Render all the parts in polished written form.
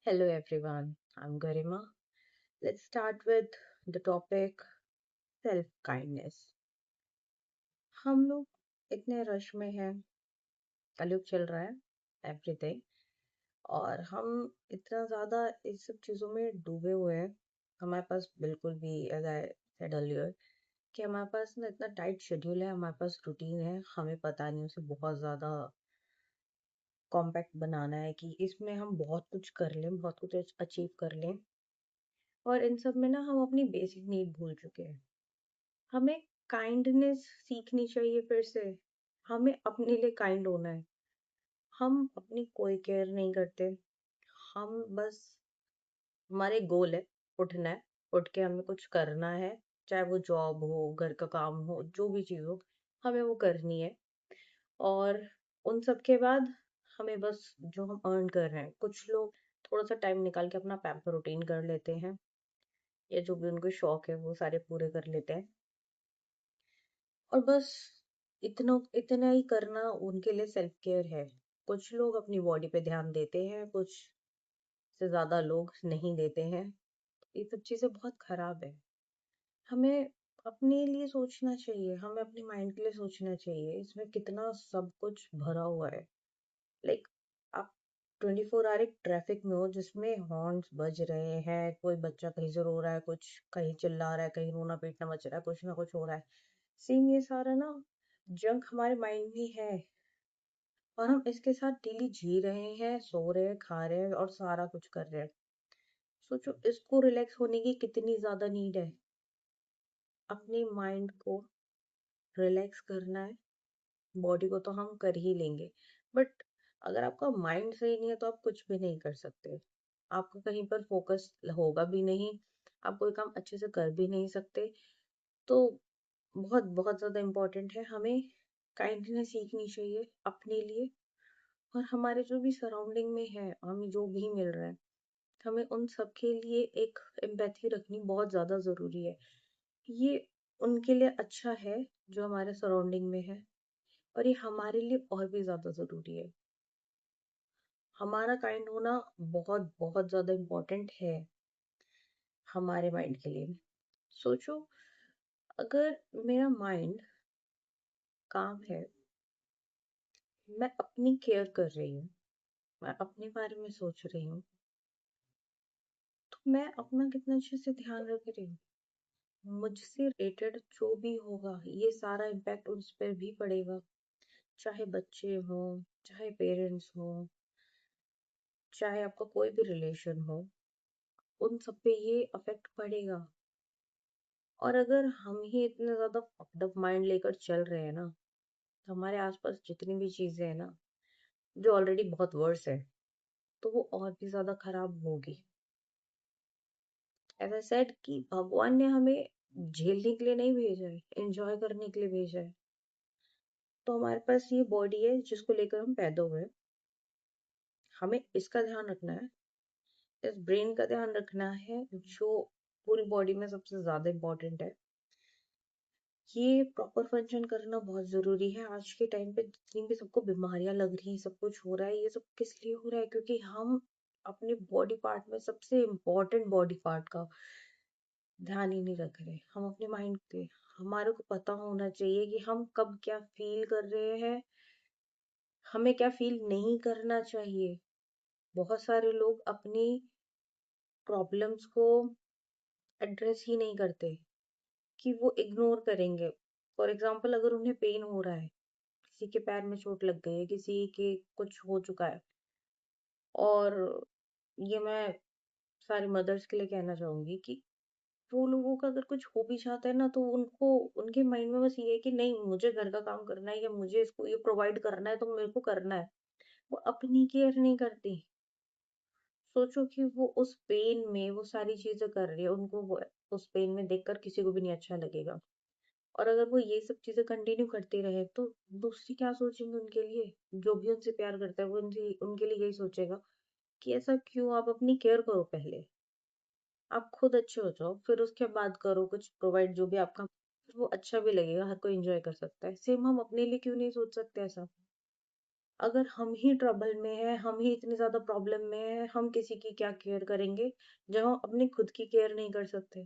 Hello everyone, I'm Garima. Let's start with the topic self kindness. हम लोग इतने rush में हैं, कलयुग चल रहा है, एवरीथिंग, और हम इतना ज़्यादा इस सब चीज़ों में डूबे हुए हैं। हमारे पास बिल्कुल भी एज आई सेड अर्लियर कि हमारे पास ना इतना टाइट शेड्यूल है, हमारे पास रूटीन है, हमें पता नहीं उसे बहुत ज़्यादा कॉम्पैक्ट बनाना है कि इसमें हम बहुत कुछ कर लें, बहुत कुछ अचीव कर लें। और इन सब में ना हम अपनी बेसिक नीड भूल चुके हैं। हमें काइंडनेस सीखनी चाहिए फिर से। हमें अपने लिए काइंड होना है। हम अपनी कोई केयर नहीं करते। हम बस हमारे गोल है उठना है, उठ के हमें कुछ करना है, चाहे वो जॉब हो, घर का काम हो, जो भी चीज़ हो, हमें वो करनी है। और उन सब के बाद हमें बस जो हम अर्न कर रहे हैं, कुछ लोग थोड़ा सा टाइम निकाल के अपना पैम्पर रूटीन कर लेते हैं, या जो भी उनको शौक है वो सारे पूरे कर लेते हैं। और बस इतना ही करना उनके लिए सेल्फ केयर है। कुछ लोग अपनी बॉडी पे ध्यान देते हैं, कुछ से ज्यादा लोग नहीं देते हैं। ये सब चीजें बहुत खराब है। हमें अपने लिए सोचना चाहिए, हमें अपने माइंड के लिए सोचना चाहिए। इसमें कितना सब कुछ भरा हुआ है। लाइक आप 24 आवर एक ट्रैफिक में हो जिसमें हॉर्न्स बज रहे हैं, कोई बच्चा कहीं से रो रहा है, कुछ कहीं चिल्ला रहा है, कहीं रोना पीटना मच रहा है, कुछ ना कुछ हो रहा है। सेम ये सारा ना जंक हमारे माइंड में है, और हम इसके साथ डेली जी रहे हैं, सो रहे हैं, खा रहे हैं और सारा कुछ कर रहे हैं। सोचो इसको रिलैक्स होने की कितनी ज्यादा नीड है। अपने माइंड को रिलैक्स करना है। बॉडी को तो हम कर ही लेंगे, बट अगर आपका माइंड सही नहीं है तो आप कुछ भी नहीं कर सकते। आपका कहीं पर फोकस होगा भी नहीं, आप कोई काम अच्छे से कर भी नहीं सकते। तो बहुत बहुत ज्यादा इम्पोर्टेंट है, हमें काइंडनेस सीखनी चाहिए अपने लिए। और हमारे जो भी सराउंडिंग में है, हमें जो भी मिल रहा है, हमें उन सब के लिए एक एम्पैथी रखनी बहुत ज़्यादा ज़रूरी है। ये उनके लिए अच्छा है जो हमारे सराउंडिंग में है, और ये हमारे लिए और भी ज़्यादा ज़रूरी है। हमारा काइंड होना बहुत बहुत ज़्यादा इम्पोर्टेंट है हमारे माइंड के लिए। सोचो, अगर मेरा माइंड काम है, मैं अपनी केयर कर रही हूँ, मैं अपने बारे में सोच रही हूँ, तो मैं अपना कितना अच्छे से ध्यान रख रही हूँ। मुझसे रिलेटेड जो भी होगा ये सारा इम्पैक्ट उस पर भी पड़ेगा। चाहे बच्चे हो, चाहे पेरेंट्स हो, चाहे आपका कोई भी रिलेशन हो, उन सब पे ये अफेक्ट पड़ेगा। और अगर हम ही इतने ज्यादा फक्ड अप माइंड लेकर चल रहे हैं ना, तो हमारे आसपास जितनी भी चीजें हैं ना, जो ऑलरेडी बहुत वर्स है, तो वो और भी ज्यादा खराब होगी। ऐसा सेड कि भगवान ने हमें झेलने के लिए नहीं भेजा है, एंजॉय करने के लिए भेजा है। तो हमारे पास ये बॉडी है जिसको लेकर हम पैदा हुए हैं। हमें इसका ध्यान रखना है, इस ब्रेन का ध्यान रखना है, जो पूरी बॉडी में सबसे ज्यादा इम्पोर्टेंट है। ये प्रॉपर फंक्शन करना बहुत जरूरी है। आज के टाइम पे जितनी भी सबको बीमारियां लग रही हैं, सब कुछ हो रहा है, ये सब किस लिए हो रहा है? क्योंकि हम अपने बॉडी पार्ट में सबसे इम्पोर्टेंट बॉडी पार्ट का ध्यान ही नहीं रख रहे। हम अपने माइंड पे, हमारे को पता होना चाहिए कि हम कब क्या फील कर रहे हैं, हमें क्या फील नहीं करना चाहिए। बहुत सारे लोग अपनी प्रॉब्लम्स को एड्रेस ही नहीं करते, कि वो इग्नोर करेंगे। फॉर एग्जाम्पल, अगर उन्हें पेन हो रहा है, किसी के पैर में चोट लग गई है, किसी के कुछ हो चुका है, और ये मैं सारी मदर्स के लिए कहना चाहूंगी कि वो लोगों का अगर कुछ हो भी जाता है ना, तो उनको उनके माइंड में बस ये है कि नहीं, मुझे घर का काम करना है या मुझे इसको ये प्रोवाइड करना है तो मेरे को करना है। वो अपनी केयर नहीं करती। सोचो कि वो उस पेन में वो सारी चीजें कर रही है, उनको उस पेन में देखकर किसी को भी नहीं अच्छा लगेगा। और अगर वो ये सब चीजें कंटिन्यू करते रहे तो दूसरी क्या सोचेंगे उनके लिए? जो भी उनसे प्यार करता है वो उनसे उनके लिए यही सोचेगा कि ऐसा क्यों। आप अपनी केयर करो पहले, आप खुद अच्छे हो जाओ, फिर उसके बाद करो कुछ प्रोवाइड जो भी आपका। वो अच्छा भी लगेगा, हर कोई एंजॉय कर सकता है। सेम हम अपने लिए क्यों नहीं सोच सकते ऐसा? अगर हम ही ट्रबल में हैं, हम ही इतनी ज़्यादा प्रॉब्लम में हैं, हम किसी की क्या केयर करेंगे जब हम अपनी खुद की केयर नहीं कर सकते?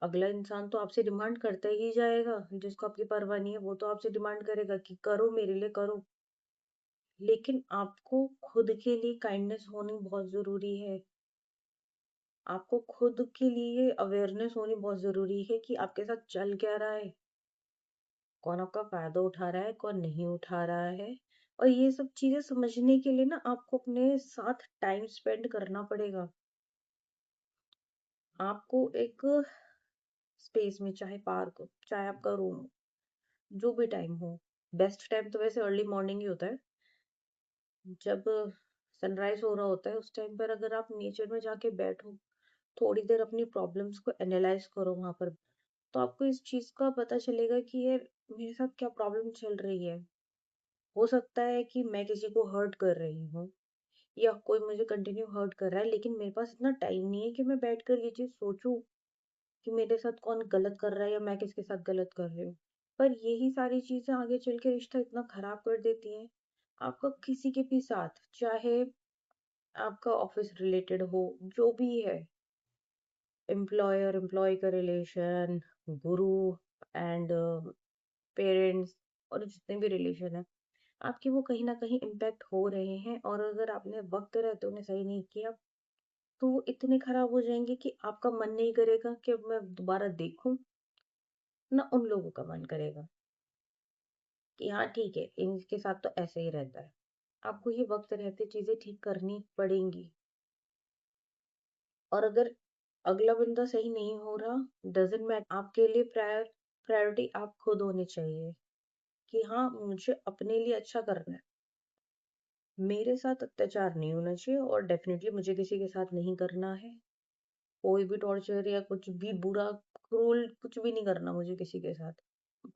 अगला इंसान तो आपसे डिमांड करता ही जाएगा, जिसको आपकी परवाह नहीं है, वो तो आपसे डिमांड करेगा कि करो मेरे लिए करो। लेकिन आपको खुद के लिए काइंडनेस होनी बहुत ज़रूरी है। आपको खुद के लिए अवेयरनेस होनी बहुत ज़रूरी है कि आपके साथ चल क्या रहा है, कौन आपका फ़ायदा उठा रहा है, कौन नहीं उठा रहा है। और ये सब चीज़ें समझने के लिए ना आपको अपने साथ टाइम स्पेंड करना पड़ेगा। आपको एक स्पेस में, चाहे पार्क हो, चाहे आपका रूम हो, जो भी टाइम हो, बेस्ट टाइम तो वैसे अर्ली मॉर्निंग ही होता है। जब सनराइज़ हो रहा होता है, उस टाइम पर अगर आप नेचर में जाके बैठो, थोड़ी देर अपनी प्रॉब्लम्स को एनालाइज़ करो वहाँ पर, तो आपको इस चीज़ का पता चलेगा कि ये मेरे साथ क्या प्रॉब्लम चल रही है। हो सकता है कि मैं किसी को हर्ट कर रही हूँ या कोई मुझे कंटिन्यू हर्ट कर रहा है, लेकिन मेरे पास इतना टाइम नहीं है कि मैं बैठकर ये चीज़ सोचूं कि मेरे साथ कौन गलत कर रहा है या मैं किसके साथ गलत कर रही हूँ। पर यही सारी चीज़ें आगे चल के रिश्ता इतना खराब कर देती हैं। आपका किसी के भी साथ, चाहे आपका ऑफिस रिलेटेड हो, जो भी है, एम्प्लॉयर एम्प्लॉय का रिलेशन, गुरु एंड पेरेंट्स, और जितने भी रिलेशन है, आपके वो कहीं ना कहीं इम्पैक्ट हो रहे हैं। और अगर आपने वक्त रहते उन्हें सही नहीं किया, तो वो इतने खराब हो जाएंगे कि आपका मन नहीं करेगा कि अब मैं दोबारा देखूं, ना उन लोगों का मन करेगा कि हाँ ठीक है, इनके साथ तो ऐसे ही रहता है। आपको ये वक्त रहते चीजें ठीक करनी पड़ेंगी। और अगर अगला बंदा सही नहीं हो रहा, डजेंट मैटर, आपके लिए प्रायोरिटी आप खुद होनी चाहिए कि हाँ मुझे अपने लिए अच्छा करना है। मेरे साथ अत्याचार नहीं होना चाहिए और डेफिनेटली मुझे किसी के साथ नहीं करना है। कोई भी टॉर्चर या कुछ भी बुरा, क्रूल कुछ भी नहीं करना मुझे किसी के साथ।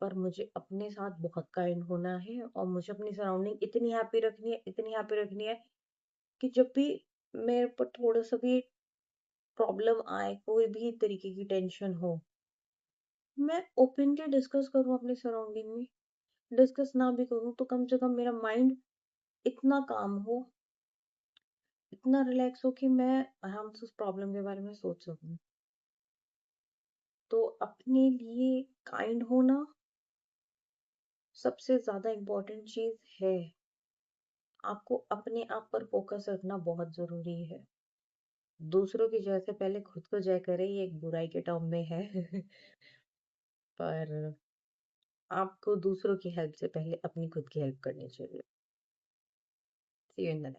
पर मुझे अपने साथ बहुत काइंड होना है और मुझे अपनी सराउंडिंग इतनी हैप्पी रखनी है, इतनी हैप्पी रखनी है कि जब भी मेरे ऊपर थोड़ा सा भी प्रॉब्लम आए, कोई भी तरीके की टेंशन हो, मैं ओपनली डिस्कस करूं अपने सराउंडिंग में। डिस्कस ना भी करूं तो कम से कम मेरा माइंड इतना काम हो, इतना रिलैक्स हो कि मैं आराम से उस प्रॉब्लम के बारे में सोच सकूं। तो अपने लिए काइंड होना सबसे ज्यादा इम्पोर्टेंट चीज है। आपको अपने आप पर फोकस रखना बहुत जरूरी है। दूसरों की जय से पहले खुद को जय करे, ये एक बुराई के टर्म में है। पर आपको दूसरों की हेल्प से पहले अपनी खुद की हेल्प करनी चाहिए। सी यू इन द